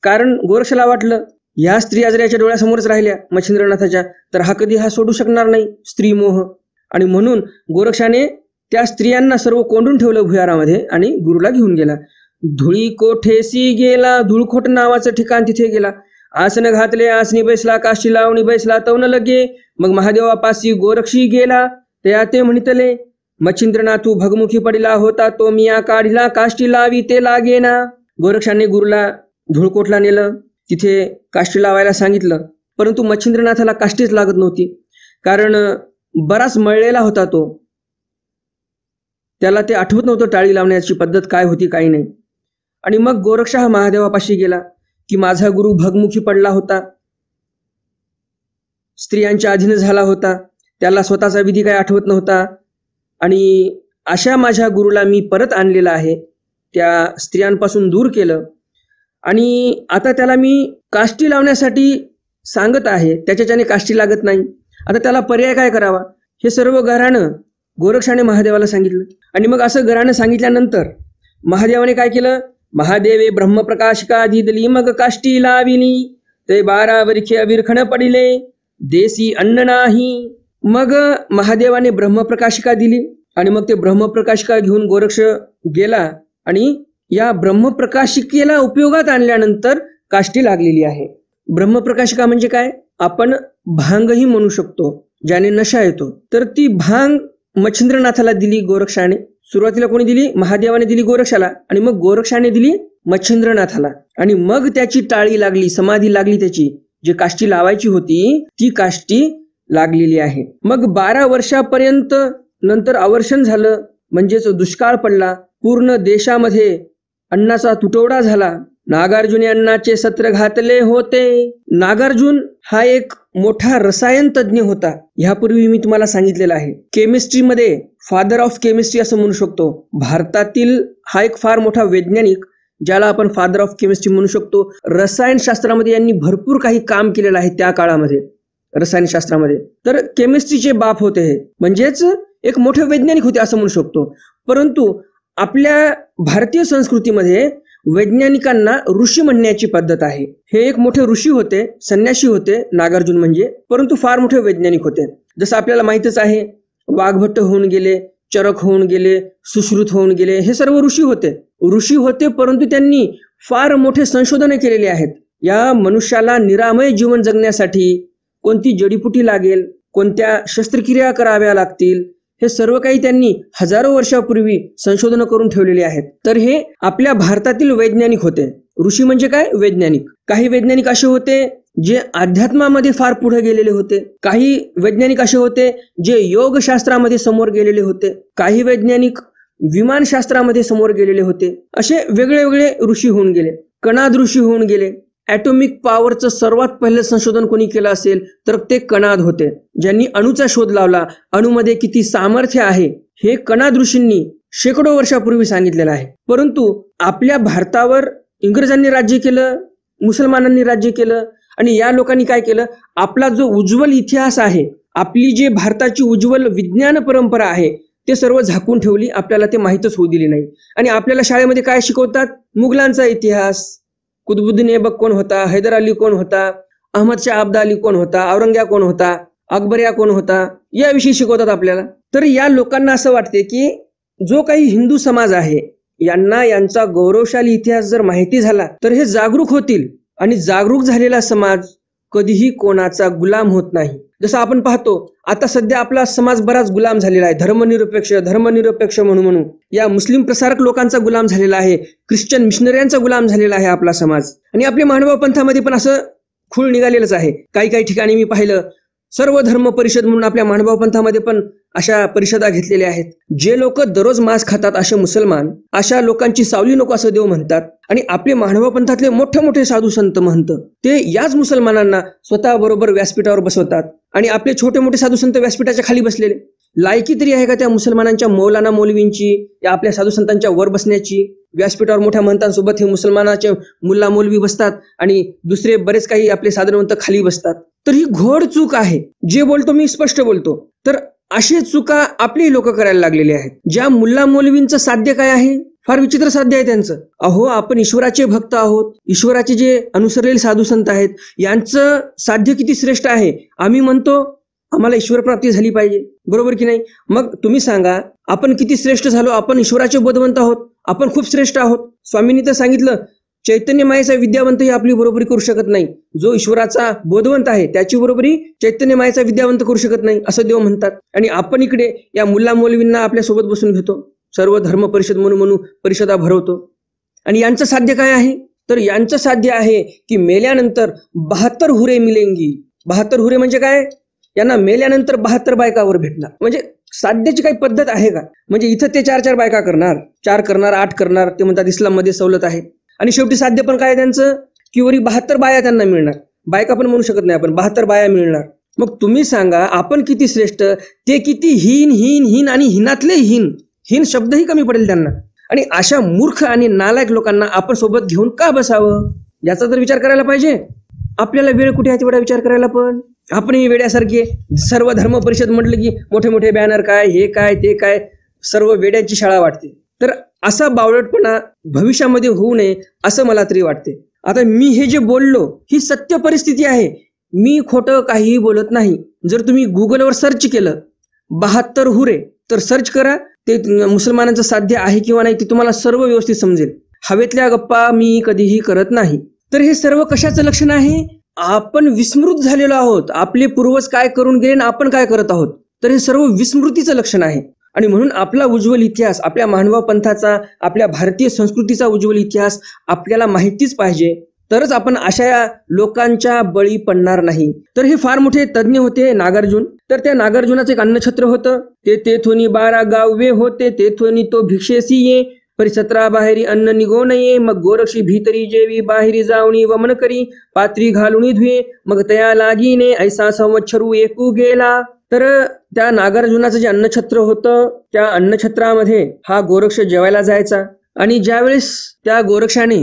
Speaker 2: कारण गोरक्षाला वाटलं ह्या स्त्रिया जर याच्या डोळ्यासमोरच राहिल्या मच्छिंद्रनाथाच्या तर हा कधी हा सोडू शकणार नाही स्त्री मोह. आणि म्हणून गोरक्षाने त्या स्त्रियांना सर्व कोंडून ठेवलं भुयारामध्ये आणि गुरुला घेऊन गेला. धुळी कोठेसी गेला. धुळखोट नावाचं ठिकाण तिथे गेला. आसन घातले आसनी बैसला. काशी लावणी बैसला तवन लगे. मग महादेवापाशी गोरक्षी गेला. ते म्हणितले, मच्छिंद्रनाथू भगमुखी पडिला होता तो मिया काढिला. काष्टी लावी ते लागेना. गोरक्षाने गुरुला धुळकोटला नेलं. तिथे काष्टी लावायला सांगितलं. परंतु मच्छिंद्रनाथाला काष्टीच लागत नव्हती. कारण बराच मळलेला होता तो. त्याला ते आठवत नव्हतं टाळी लावण्याची पद्धत काय होती काही नाही. आणि मग गोरक्ष हा महादेवापाशी गेला की माझा गुरु भगमुखी पडला होता, स्त्रियांच्या अधीन झाला होता, त्याला स्वतःचा विधी काय आठवत नव्हता. आणि अशा माझ्या गुरुला मी परत आणलेला आहे. त्या स्त्रियांपासून दूर केलं आणि आता त्याला मी काष्टी लावण्यासाठी सांगत आहे. त्याच्याने काष्टी लागत नाही. आता त्याला पर्याय काय करावा हे सर्व घराणं गोरक्षाने महादेवाला सांगितलं. आणि मग असं घराणं सांगितल्यानंतर महादेवाने काय केलं, महादेवे ब्रह्मप्रकाशिका दिदली मग काष्टी लाविली. ते 12 वरिखे अविरखण पडिले देसी अन्न नाही. मग महादेवाने ब्रह्मप्रकाशिका दिली आणि मग ते ब्रह्मप्रकाशिका घेऊन गोरक्ष गेला आणि या ब्रह्मप्रकाशिकेला उपयोगात आणल्यानंतर काष्टी लागलेली आहे. ब्रह्मप्रकाशिका म्हणजे काय, आपण भांगही म्हणू शकतो, ज्याने नशा येतो. तर ती भांग मच्छिंद्रनाथाला दिली गोरक्षाने. सुरुवातीला कोणी दिली, महादेवाने दिली गोरक्षाला आणि मग गोरक्षाने दिली मच्छिंद्रनाथाला. आणि मग त्याची टाळी लागली, समाधी लागली. त्याची जी काष्टी लावायची होती ती काष्टी लागलेली आहे. मग 12 वर्षापर्यंत नंतर अवर्षण झालं, म्हणजेच दुष्काळ पडला. पूर्ण देशामध्ये अन्नाचा तुटवडा झाला. नागार्जुनी अन्नाचे सत्र घातले होते. नागार्जुन हा एक मोठा रसायन तज्ञ होता. ह्यापूर्वी मी तुम्हाला सांगितलेलं आहे. केमिस्ट्रीमध्ये फादर ऑफ केमिस्ट्री असं म्हणू शकतो. भारतातील हा एक फार मोठा वैज्ञानिक, ज्याला आपण फादर ऑफ केमिस्ट्री म्हणू शकतो. रसायनशास्त्रामध्ये यांनी भरपूर काही काम केलेलं आहे त्या काळामध्ये, रसायनशास्त्रामध्ये. तर केमिस्ट्रीचे बाप होते हे, म्हणजेच एक मोठे वैज्ञानिक होते असं म्हणू शकतो. परंतु आपल्या भारतीय संस्कृतीमध्ये वैज्ञानिकांना ऋषी म्हणण्याची पद्धत आहे. हे एक मोठे ऋषी होते, संन्यासी होते नागार्जुन म्हणजे, परंतु फार मोठे वैज्ञानिक होते. जसं आपल्याला माहितच आहे, वाघभट्ट होऊन गेले, चरक होऊन गेले, सुश्रुत होऊन गेले, हे सर्व ऋषी होते. ऋषी होते, परंतु त्यांनी फार मोठे संशोधन केलेले आहेत. या मनुष्याला निरामय जीवन जगण्यासाठी कोणती जडीबुटी लागेल, कोणत्या शस्त्रक्रिया कराव्या लागतील, हे सर्व काही त्यांनी हजारो वर्षापूर्वी संशोधन करून ठेवलेले आहेत. तर हे आपल्या भारतातील वैज्ञानिक होते. ऋषी म्हणजे काय? वैज्ञानिक. काही वैज्ञानिक असे होते जे अध्यात्मामध्ये फार पुढे गेलेले होते. काही वैज्ञानिक असे होते जे योगशास्त्रामध्ये समोर गेलेले होते. काही वैज्ञानिक विमानशास्त्रामध्ये समोर गेलेले होते. असे वेगळे वेगळे ऋषी होऊन गेले. कणाद ऋषी होऊन गेले. ॲटॉमिक पॉवरचं सर्वात पहिले संशोधन कोणी केलं असेल तर ते कणाद होते, ज्यांनी अणूचा शोध लावला. अणूमध्ये किती सामर्थ्य आहे हे कणाद ऋषींनी शेकडो वर्षापूर्वी सांगितलेलं आहे. परंतु आपल्या भारतावर इंग्रजांनी राज्य केलं, मुसलमानांनी राज्य केलं, आणि या लोकांनी काय केलं? आपला जो उज्ज्वल इतिहास आहे, आपली जी भारताची उज्ज्वल विज्ञान परंपरा आहे, ते सर्व झाकून ठेवली. आपल्याला ते माहीतच होऊ दिली नाही. आणि आपल्याला शाळेमध्ये काय शिकवतात? मुघलांचा इतिहास, कुतुबुद्दीन ऐबक कोण होता, हैदर अली कोण होता, अहमद शाह अब्दाली कोण होता, औरंग्या कोण होता, अकबर्या कोण होता, याविषयी शिकवतात आपल्याला. तर या लोकांना असं वाटते की जो काही हिंदू समाज आहे यांना यांचा गौरवशाली इतिहास जर माहिती झाला तर हे जागरूक होतील, आणि जागरूक झालेला समाज कधीही कोणाचा गुलाम होत नाही. जसं आपण पाहतो आता सध्या आपला समाज बराच गुलाम झालेला आहे. धर्मनिरपेक्ष म्हणून या मुस्लिम प्रसारक लोकांचा गुलाम झालेला आहे, ख्रिश्चन मिशनऱ्यांचा गुलाम झालेला आहे आपला समाज. आणि आपल्या मानव पंथामध्ये पण असं खूळ निघालेलंच आहे. काही ठिकाणी मी पाहिलं सर्व धर्म परिषद म्हणून आपल्या मानव पंथामध्ये पण अशा परिषदा घेतलेल्या आहेत. जे लोक दररोज मांस खातात असे मुसलमान, अशा लोकांची सावली नको असं देव म्हणतात. आणि आपले मानव पंथातले मोठे मोठे साधू संत महंत ते याच मुसलमानांना स्वतः बरोबर व्यासपीठावर बसवतात. आणि आपले छोटे मोठे साधू संत व्यासपीठाच्या खाली बसलेले. लायकी तरी आहे का त्या मुसलमानांच्या मौलाना मौलवींची, या आपल्या साधू संतांच्या वर बसण्याची? व्यासपीठावर मोठ्या महंतांसोबत हे मुसलमानाचे मुल्ला मौलवी बसतात आणि दुसरे बरेच काही आपले साधनवंत खाली बसतात. तर ही घोड चूक आहे. जे बोलतो मी स्पष्ट बोलतो. तर अशी चुका आपली लोक करायला लागलेली आहेत. ज्या मुल्ला मौलवींचं साध्य काय आहे? फार विचित्र साध्य आहे त्यांचं. अहो, आपण ईश्वराचे भक्त आहोत, ईश्वराचे जे अनुसरलेले साधू संत आहेत यांचं साध्य किती श्रेष्ठ आहे. आम्ही म्हणतो आम्हाला ईश्वर प्राप्ती झाली पाहिजे, बरोबर की नाही? मग तुम्ही सांगा आपण किती श्रेष्ठ झालो? आपण ईश्वराचे बोधवंत आहोत, आपण खूप श्रेष्ठ आहोत. स्वामींनी तर सांगितलं चैतन्य मायेचा विद्यावंत ही आपली बरोबरी करू शकत नाही. जो ईश्वराचा बोधवंत आहे त्याची बरोबरी चैतन्य मायेचा विद्यावंत करू शकत नाही असं देव म्हणतात. आणि आपण इकडे या मुल्ला मौलवींना आपल्या सोबत बसून घेतो, सर्व धर्म परिषद म्हणून परिषदा भरवतो. आणि यांचं साध्य काय आहे? तर यांचं साध्य आहे की मेल्यानंतर 72 हुरे मिलेंगी. 72 हुरे म्हणजे काय? यांना मेल्यानंतर 72 बायकावर भेटणार. म्हणजे साध्याची काही पद्धत आहे का? म्हणजे इथं ते 4 बायका करणार, 4 करणार, 8 करणार. ते म्हणतात इस्लाममध्ये सवलत आहे. आणि शेवटी साध्य पण काय त्यांचं? की वरी 72 बाया त्यांना मिळणार. बायका पण म्हणू शकत नाही आपण, 72 बाया मिळणार. मग तुम्ही सांगा आपण किती श्रेष्ठ, ते किती हीन हीन हीन आणि हिनातले हीन. हीन शब्दही कमी पडेल त्यांना. आणि अशा मूर्ख आणि नालायक लोकांना आपण सोबत घेऊन का बसावं याचा तर विचार करायला पाहिजे. आपल्याला वेळ कुठे आहे तेवढा विचार करायला. पण आपण ही वेड्यासारखे सर्व धर्म परिषद म्हटलं की मोठे मोठे बॅनर काय, हे काय, ते काय, सर्व वेड्यांची शाळा वाटते. तर असा बावळटपणा भविष्यामध्ये होऊ नये असं मला तरी वाटते. आता मी हे जे बोललो ही सत्य परिस्थिती आहे, मी खोटं काहीही बोलत नाही. जर तुम्ही गुगलवर सर्च केलं 72 हुरे तर सर्च करा, ते मुसलमानांचं साध्य आहे किंवा नाही ते तुम्हाला सर्व व्यवस्थित समजेल. हवेतल्या गप्पा मी कधीही करत नाही. तर हे सर्व कशाचं लक्षण आहे? आपण विस्मृत झालेलो आहोत. आपले पूर्वज काय करून गेले आणि आपण काय करत आहोत. तर हे सर्व विस्मृतीचं लक्षण आहे. आणि म्हणून आपला उज्ज्वल इतिहास, आपल्या मानव पंथाचा, आपल्या भारतीय संस्कृतीचा उज्ज्वल इतिहास आपल्याला माहितीच पाहिजे. तरच आपण अशा लोकांच्या बळी पडणार नाही. तर हे फार मोठे तज्ज्ञ होते नागार्जुन. तर त्या नागार्जुनाचं एक अन्नछत्र होतं. ते तेथोनी 12 गावे होते, तेथोनी तो भिक्षेसी ये, परी 17 बाहेरी अन्न निघो नये. मग गोरक्षी भीतरी जेवी, बाहेरी जावणी वमन करी, पात्री घालुनी धुये, मग तया लागीने, ऐसा संवत्सरू एकू गेला. तर त्या नागार्जुनाचं जे अन्नछत्र होतं, त्या अन्नछत्रामध्ये हा गोरक्ष जेवायला जायचा. आणि ज्यावेळेस त्या गोरक्षाने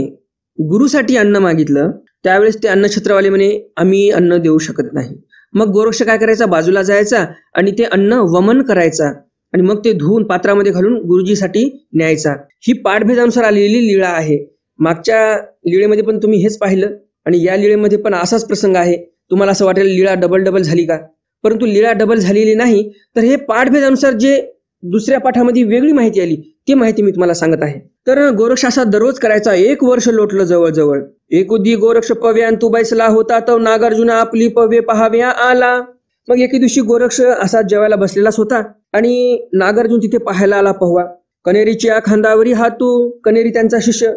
Speaker 2: गुरुसाठी अन्न मागितलं, त्यावेळेस ते अन्नछत्रवाले म्हणे आम्ही अन्न देऊ शकत नाही. मग गोरक्ष काय करायचा, बाजूला जायचा आणि ते अन्न वमन करायचा आणि मग ते धुवून पात्रामध्ये घालून गुरुजीसाठी न्यायचा. ही पाठभेदानुसार आलेली लीळा आहे. मागच्या लीळेमध्ये पण तुम्ही हेच पाहिलं आणि या लीळेमध्ये पण असाच प्रसंग आहे. तुम्हाला असं वाटेल लीळा डबल झाली का, परंतु लीळा डबल झालेली नाही. तर हे पाठभेदानुसार जे दुसऱ्या पाठामध्ये वेगळी माहिती आली ती माहिती मी तुम्हाला सांगत आहे. तर गोरक्ष असा दररोज करायचा. 1 वर्ष लोटलं जवळजवळ. एकुदी गोरक्ष पव्यान्तु बैसला होता, तो नागार्जुन आपली पव्य पहाव्या आला. मग एके दिवशी गोरक्ष असा जेवायला बसलेलाच होता आणि नागार्जुन तिथे पाहायला आला पव्हा. कनेरीच्या खांद्यावरी हातू, कनेरी त्यांचा शिष्य,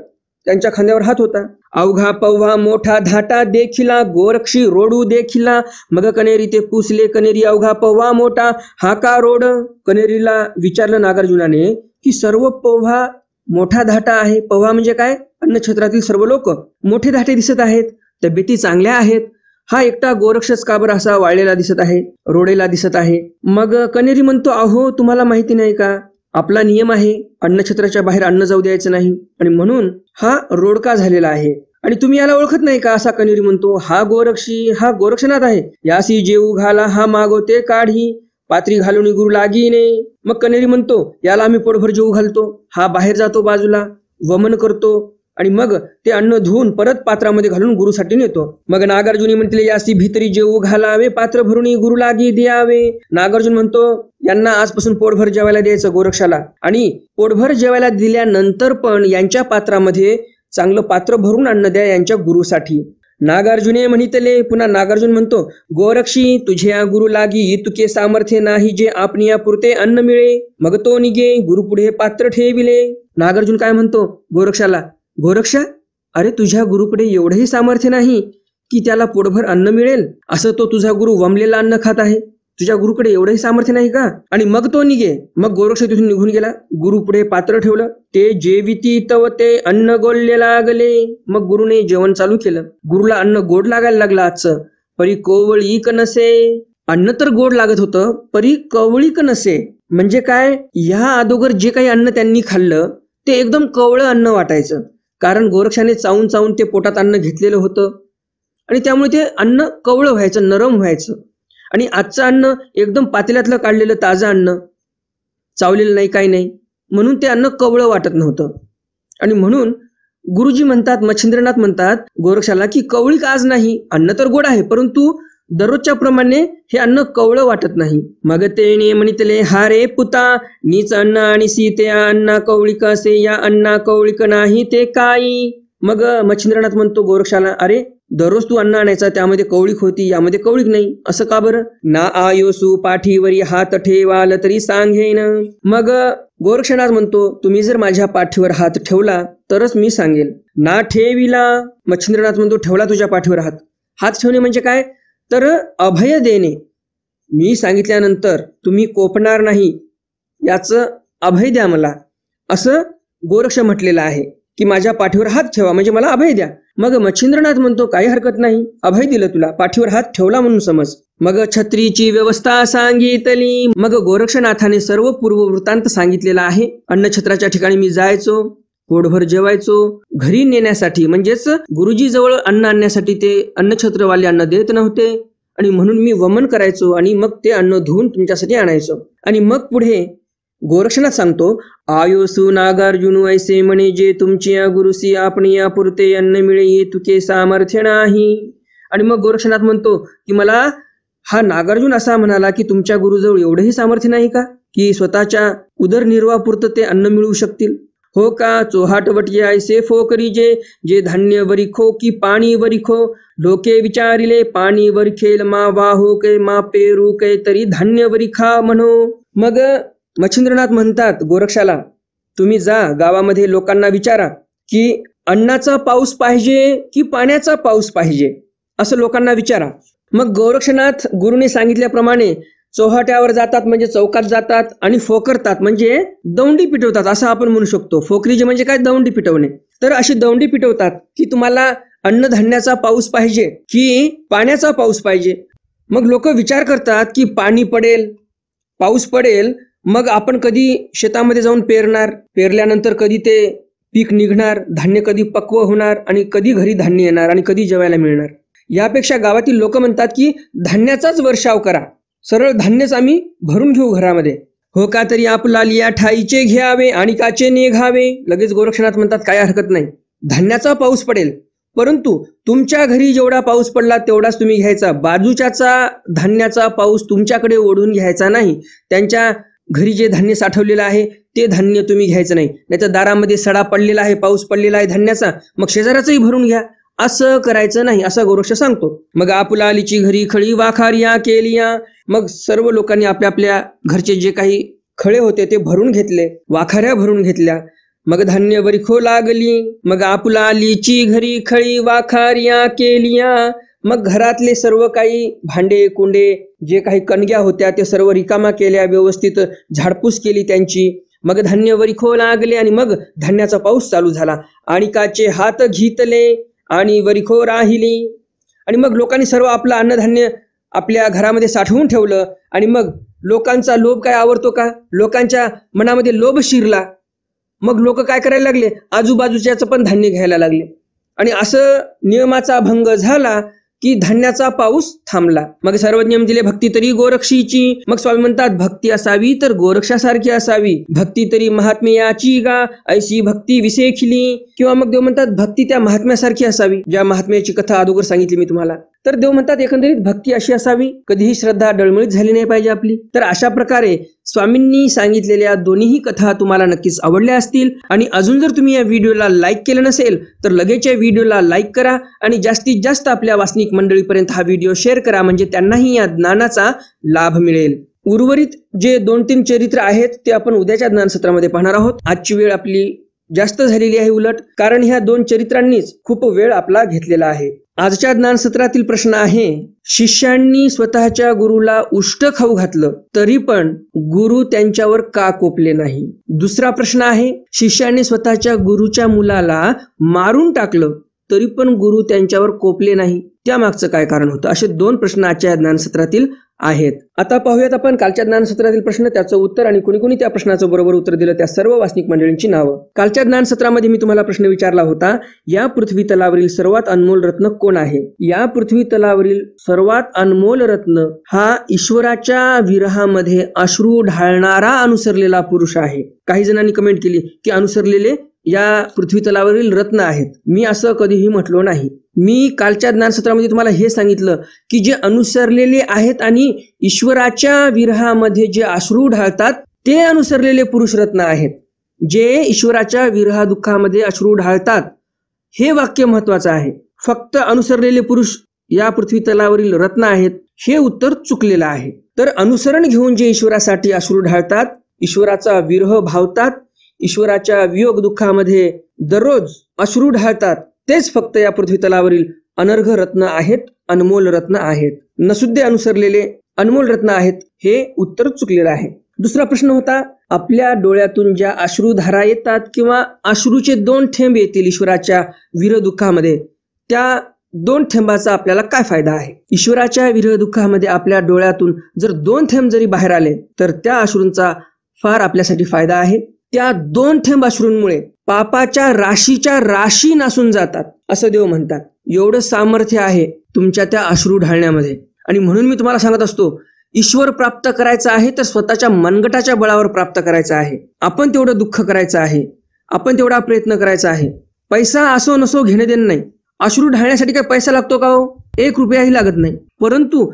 Speaker 2: त्यांच्या खांद्यावर हात होता. अवघा पव्हा मोठा धाटा देखिला, गोरक्षी रोडू देखिला. मग कनेरी ते पुसले, कनेरी अवघा पव्हा मोठा, हा का रोड. कनेरीला विचारलं नागार्जुनाने की सर्व पव्हा मोठा धाटा आहे. पव्हा म्हणजे काय, अन्नछत्रातील सर्व लोक मोठे धाटे दिसत आहेत, तब्येती चांगल्या आहेत, हा एकटा गोरक्षच का बरं असा वाळलेला दिसत आहे, रोडेला दिसत आहे. मग कनेरी म्हणतो अहो तुम्हाला माहिती नाही का, आपला नियम आहे अन्नछत्राच्या बाहेर अन्न जाऊ द्यायचं नाही आणि म्हणून हा रोडका झालेला आहे आणि तुम्ही याला ओळखत नाही का, असा कनेरी म्हणतो. हा गोरक्षी, हा गोरक्षनाथ आहे, यासी जेऊ घाला, हा मागवते काढी, पात्री घालून गुरु लागीने. मग कनेरी म्हणतो याला आम्ही पोटभर जेऊ घालतो, हा बाहेर जातो बाजूला वमन करतो आणि मग ते अन्न धुवून परत पात्रामध्ये घालून गुरुसाठी नेतो. मग नागार्जुनी म्हटले यासी भीतरी जेऊ घालावे, पात्र भरून गुरु लागी द्यावे. नागार्जुन म्हणतो यांना आजपासून पोटभर जेवायला द्यायचं गोरक्षाला आणि पोटभर जेवायला दिल्यानंतर पण यांच्या पात्रामध्ये चांगलं पात्र भरून अन्न द्या यांच्या गुरुसाठी. नागार्जुने म्हणितले. पुन्हा नागार्जुन म्हणतो गोरक्षी तुझ्या गुरु लागी इतके सामर्थ्य नाही, जे आपणिया पुरते अन्न मिळे. मग तो निघे, गुरु पुढे पात्र ठेविले. नागार्जुन काय म्हणतो गोरक्षाला, गोरक्षा अरे तुझ्या गुरुकडे एवढंही सामर्थ्य नाही की त्याला पोटभर अन्न मिळेल, असं तो तुझा गुरु वमलेला अन्न खात आहे, तुझ्या गुरुकडे एवढंही सामर्थ्य नाही का. आणि मग तो निघे. मग गोरक्ष तिथून निघून गेला. गुरु पुढे पात्र ठेवलं. ते जेविती तव ते अन्न गोडले लागले. मग गुरुने जेवण चालू केलं. गुरुला अन्न गोड लागायला लागलं आजचं. परी कोवळीक नसे, अन्न तर गोड लागत होतं, परी कवळीक नसे म्हणजे काय, ह्या अगोदर जे काही अन्न त्यांनी खाल्लं ते एकदम कवळं अन्न वाटायचं, कारण गोरक्षाने चावून चावून ते पोटात अन्न घेतलेलं होतं आणि त्यामुळे ते अन्न कवळं व्हायचं, नरम व्हायचं. आणि आजचं अन्न एकदम पातेल्यातलं काढलेलं ताजं अन्न, चावलेलं नाही काही नाही, म्हणून ते अन्न कवळं वाटत नव्हतं. आणि म्हणून गुरुजी म्हणतात, मच्छिंद्रनाथ म्हणतात गोरक्षाला की कवळीक आज नाही, अन्न तर गोड आहे परंतु दररोजच्या प्रमाणे हे अन्न कवळं वाटत नाही. मग तेने म्हणितले हारे पुता, नीच अन्न आणि सीते अन्ना कवळीक असे, या अन्ना कवळीक नाही ते काही. मग मच्छिंद्रनाथ म्हणतो गोरक्षाला अरे दररोज तू अन्न आणायचा, त्यामध्ये कवळीक होती, यामध्ये कवळीक नाही, असं का बरं. ना आयोसू पाठीवरी हात ठेवाल तरी सांगेन. मग गोरक्षनाथ म्हणतो तुम्ही जर माझ्या पाठीवर हात ठेवला तरच मी सांगेल. ना ठेविला. मच्छिंद्रनाथ म्हणतो ठेवला तुझ्या पाठीवर हात. हात ठेवणे म्हणजे काय, तर अभय देणे. मी सांगितल्यानंतर तुम्ही कोपणार नाही याचं अभय द्या मला, असं गोरक्ष म्हटलेलं आहे की माझ्या पाठीवर हात ठेवा म्हणजे मला अभय द्या. मग मच्छिंद्रनाथ म्हणतो काही हरकत नाही, अभय दिलं तुला, पाठीवर हात ठेवला म्हणून समज. मग छत्रीची व्यवस्था सांगितली. मग गोरक्षनाथाने सर्व पूर्व वृत्तांत सांगितलेला आहे. अन्नछत्राच्या ठिकाणी मी जायचो, पोटभर जेवायचो, घरी नेण्यासाठी म्हणजेच गुरुजी जवळ अन्न आणण्यासाठी ते अन्नछत्रवाले अन्न देत नव्हते आणि म्हणून मी वमन करायचो आणि मग ते अन्न धुवून तुमच्यासाठी आणायचो. आणि मग पुढे गोरक्षनाथ सांगतो आयोसु नागार्जुन ऐसे म्हणे, जे तुमच्या गुरुसी आपण या पुरते अन्न मिळे ये तुके सामर्थ्य नाही. आणि मग गोरक्षनाथ म्हणतो की मला हा नागार्जुन असा म्हणाला की तुमच्या गुरुजवळ एवढंही सामर्थ्य नाही का की स्वतःच्या उदरनिर्वाहापुरतं ते अन्न मिळवू शकतील. हो का चोहाट वटिया ऐसे फोकरी जे, जे धान्य वरिखो की पाणी वरिखो, लोके विचारिले पाणी वरिखेल मा वाहो कै मा पेरू कै तरी धान्य वरिखा म्हणो. मग मच्छिंद्रनाथ म्हणतात गोरक्षाला तुम्ही जा गावामध्ये लोकांना विचारा की अन्नाचा पाऊस पाहिजे की पाण्याचा पाऊस पाहिजे असं लोकांना विचारा. मग गोरक्षनाथ गुरुने सांगितल्याप्रमाणे चौहाट्यावर जातात म्हणजे चौकात जातात आणि फोकरतात म्हणजे दौंडी पिटवतात असं आपण म्हणू शकतो. फोकरी म्हणजे काय, दौंडी पिटवणे. तर अशी दौंडी पिटवतात की तुम्हाला अन्नधान्याचा पाऊस पाहिजे की पाण्याचा पाऊस पाहिजे. मग लोक विचार करतात की पाणी पडेल, पाऊस पडेल, मग आपण कधी शेतामध्ये जाऊन पेरणार, पेरल्यानंतर कधी ते पीक निघणार, धान्य कधी पक्व होणार आणि कधी घरी धान्य येणार आणि कधी जेवायला मिळणार. यापेक्षा गावातील लोक म्हणतात की धान्याचाच वर्षाव करा, सरळ धान्यच आम्ही भरून घेऊ घरामध्ये. हो का तरी आपला लिया ठाईचे घ्यावे आणि काचे निघावे. लगेच गोरक्षनाथ म्हणतात काय हरकत नाही, धान्याचा पाऊस पडेल, परंतु तुमच्या घरी जेवढा पाऊस पडला तेवढाच तुम्ही घ्यायचा. बाजूच्याचा धान्याचा पाऊस तुमच्याकडे ओढून घ्यायचा नाही. त्यांच्या घरी जे धान्य साठवलेलं आहे ते धान्य तुम्ही घ्यायचं नाही. नाहीतर दारामध्ये सडा पडलेला आहे, पाऊस पडलेला आहे धान्याचा, मग शेजाराचंही भरून घ्या, असं करायचं नाही असं गोरक्ष सांगतो. मग आपुला आलीची घरी खळी वाखारिया केलिया. मग सर्व लोकांनी आपल्या आपल्या घरचे जे काही खळे होते ते भरून घेतले, वाखाऱ्या भरून घेतल्या. मग धान्य वरिखो लागली. मग आपुला आलीची घरी खळी वाखारिया केलिया. मग घरातले सर्व काही भांडे कुंडे जे काही कणग्या होत्या ते सर्व रिकामा केल्या, व्यवस्थित झाडपूस केली त्यांची. मग धान्य वरिखो लागले आणि मग धान्याचा पाऊस चालू झाला. आणि काचे हात घेतले आणि वरिखो राहिली. आणि मग लोकांनी सर्व आपलं अन्नधान्य आपल्या घरामध्ये साठवून ठेवलं. आणि मग लोकांचा लोभ काय आवडतो का, लोकांच्या मनामध्ये लोभ शिरला. मग लोक काय करायला लागले, आजूबाजूच्याच पण धान्य घ्यायला लागले. आणि असं नियमाचा भंग झाला की धान्याचा पाऊस थांबला. मग सर्व नियम दिले भक्ती तरी गोरक्षीची. मग स्वामी म्हणतात भक्ती असावी तर गोरक्षासारखी असावी. भक्ती तरी महात्म्याची गा ऐशी भक्ती विसेखिली. किंवा मग देव म्हणतात भक्ती त्या महात्म्यासारखी असावी, ज्या महात्म्याची कथा अगोदर सांगितली मी तुम्हाला. तर देव म्हणतात एकंदरीत भक्ती अशी असावी, कधीही श्रद्धा डळमळीत झाली नाही पाहिजे आपली. तर अशा प्रकारे स्वामींनी सांगितलेल्या दोन्हीही कथा तुम्हाला नक्कीच आवडल्या असतील. आणि अजून जर तुम्ही या व्हिडिओला लाईक केलं नसेल तर लगेच या व्हिडिओला लाईक करा आणि जास्तीत जास्त आपल्या वासनिक मंडळीपर्यंत हा व्हिडिओ शेअर करा, म्हणजे त्यांनाही या ज्ञानाचा लाभ मिळेल. उर्वरित जे 2-3 चरित्र आहेत ते आपण उद्याच्या ज्ञानसत्रामध्ये पाहणार आहोत. आजची वेळ आपली जास्त झालेली आहे उलट, कारण ह्या 2 चरित्रांनीच खूप वेळ आपला घेतलेला आहे. आजच्या ज्ञानसत्रातील प्रश्न आहे, शिष्यांनी स्वतःच्या गुरुला उष्ट खाऊ घातलं तरी पण गुरु त्यांच्यावर का कोपले नाही. दुसरा प्रश्न आहे, शिष्यांनी स्वतःच्या गुरुच्या मुलाला मारून टाकलं तरी पण गुरु त्यांच्यावर कोपले नाही, त्यामागचं काय कारण होतं. असे 2 प्रश्न आजच्या ज्ञानसत्रातील आहेत. आता पाहूयात आपण कालच्या ज्ञानसत्रातील प्रश्न, त्याचं उत्तर आणि कोणी कोणी त्या प्रश्नाचं बरोबर उत्तर दिलं त्या सर्व वासनिक मंडळींची नावं. कालच्या ज्ञानसत्रामध्ये मी तुम्हाला प्रश्न विचारला होता, या पृथ्वी तलावरील सर्वात अनमोल रत्न कोण आहे. या पृथ्वी तलावरील सर्वात अनमोल रत्न हा ईश्वराच्या विरहामध्ये अश्रू ढाळणारा अनुसरलेला पुरुष आहे. काही जणांनी कमेंट केली की अनुसरलेले या पृथ्वी तलावरील रत्न आहेत. मी असं कधीही म्हटलो नाही. मी कालच्या ज्ञानसत्रामध्ये तुम्हाला हे सांगितलं की जे अनुसरलेले आहेत आणि ईश्वराच्या विरहामध्ये जे अश्रू ढाळतात ते अनुसरलेले पुरुष रत्न आहेत. जे ईश्वराच्या विरहा दुःखामध्ये अश्रू ढाळतात, हे वाक्य महत्वाचं आहे. फक्त अनुसरलेले पुरुष या पृथ्वी तलावरील रत्न आहेत, हे उत्तर चुकलेलं आहे. तर अनुसरण घेऊन जे ईश्वरासाठी अश्रू ढाळतात, ईश्वराचा विरह भावतात, ईश्वराच्या वियोग दुःखामध्ये दररोज अश्रू ढाळतात, तेच फक्त या पृथ्वी तलावरील अनर्घ रत्न आहेत, अनमोल रत्न आहेत. नसुद्धे अनुसरलेले अनमोल रत्न आहेत, हे उत्तर चुकलेलं आहे. दुसरा प्रश्न होता, आपल्या डोळ्यातून ज्या अश्रुधारा येतात किंवा अश्रूचे 2 थेंब येतील ईश्वराच्या विरह दुःखामध्ये, त्या 2 थेंबाचा आपल्याला काय फायदा आहे. ईश्वराच्या विरह दुःखामध्ये आपल्या डोळ्यातून जर 2 थेंब जरी बाहेर आले तर त्या अश्रूंचा फार आपल्यासाठी फायदा आहे. त्या 2 थेंब अश्रूंमुळे पापाच्या राशीच्या राशी नासून जातात असं देव म्हणतात. एवढं सामर्थ्य आहे तुमच्या त्या अश्रू ढाळण्यामध्ये. आणि म्हणून मी तुम्हाला सांगत असतो, ईश्वर प्राप्त करायचं आहे तर स्वतःच्या मनगटाच्या बळावर प्राप्त करायचं आहे. आपण तेवढं दुःख करायचं आहे, आपण तेवढा प्रयत्न करायचा आहे. पैसा असो नसो घेणे देणं नाही. अश्रू ढाळण्यासाठी काय पैसा लागतो का हो? 1 रुपयाही लागत नाही. परंतु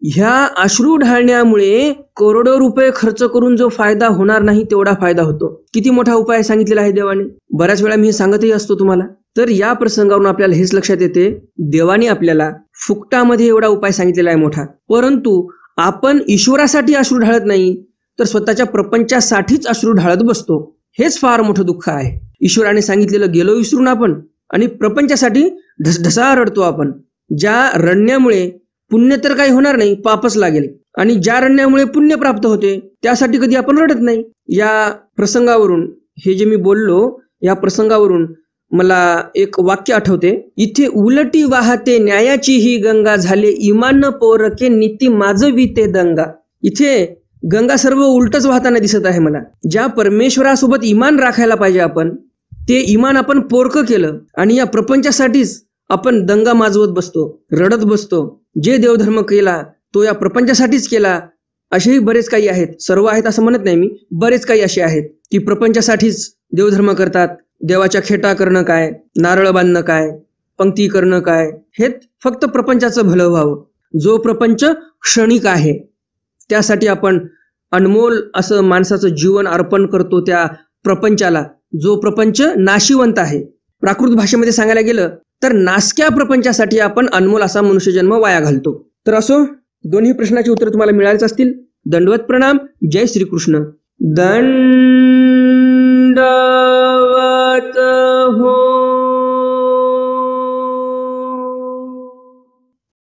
Speaker 2: ह्या अश्रू ढाळण्यामुळे करोडो रुपये खर्च करून जो फायदा होणार नाही तेवढा फायदा होतो. किती मोठा उपाय सांगितलेला आहे देवाने. बऱ्याच वेळा मी सांगतही असतो तुम्हाला. तर या प्रसंगावरून आपल्याला हेच लक्षात येते, देवाने आपल्याला फुकटामध्ये एवढा उपाय सांगितलेला आहे मोठा. परंतु आपण ईश्वरासाठी अश्रू ढाळत नाही तर स्वतःच्या प्रपंचासाठीच अश्रू ढाळत बसतो. हेच फार मोठं दुःख आहे. ईश्वराने सांगितलेलं गेलो विसरून आपण आणि प्रपंचासाठी ढसढसा रडतो आपण. ज्या रडण्यामुळे पुण्य तर काही होणार नाही, पापच लागेल. आणि ज्या रडण्यामुळे पुण्य प्राप्त होते त्यासाठी कधी आपण रडत नाही. या प्रसंगावरून, हे जे मी बोललो या प्रसंगावरून मला एक वाक्य आठवते. इथे उलटी वाहते न्यायाची ही गंगा, झाले इमान पोरके नीती माजविते दंगा. इथे गंगा सर्व उलटच वाहताना दिसत आहे मला. ज्या परमेश्वरासोबत इमान राखायला पाहिजे आपण, ते इमान आपण पोरकं केलं आणि या प्रपंचासाठीच आपण दंगा माजवत बसतो, रडत बसतो. जे देवधर्म केला तो या प्रपंचासाठीच केला. असेही बरेच काही आहेत, सर्व आहेत असं म्हणत नाही मी, बरेच काही असे आहेत की प्रपंचासाठीच देवधर्म करतात. देवाच्या खेटा करणं काय, नारळ बांधणं काय, पंक्ती करणं काय, हे फक्त प्रपंचाचं भलं व्हावं. जो प्रपंच क्षणिक आहे त्यासाठी आपण अनमोल असं माणसाचं जीवन अर्पण करतो त्या प्रपंचाला, जो प्रपंच नाशिवंत आहे. प्राकृत भाषेमध्ये सांगायला गेलं तर नासक्या प्रपंचासाठी आपण अनमोल असा मनुष्यजन्म वाया घालतो. तर असो, दोन्ही प्रश्नाची उत्तर तुम्हाला मिळालीच असतील. दंडवत प्रणाम. जय श्रीकृष्ण. दंडवत हो.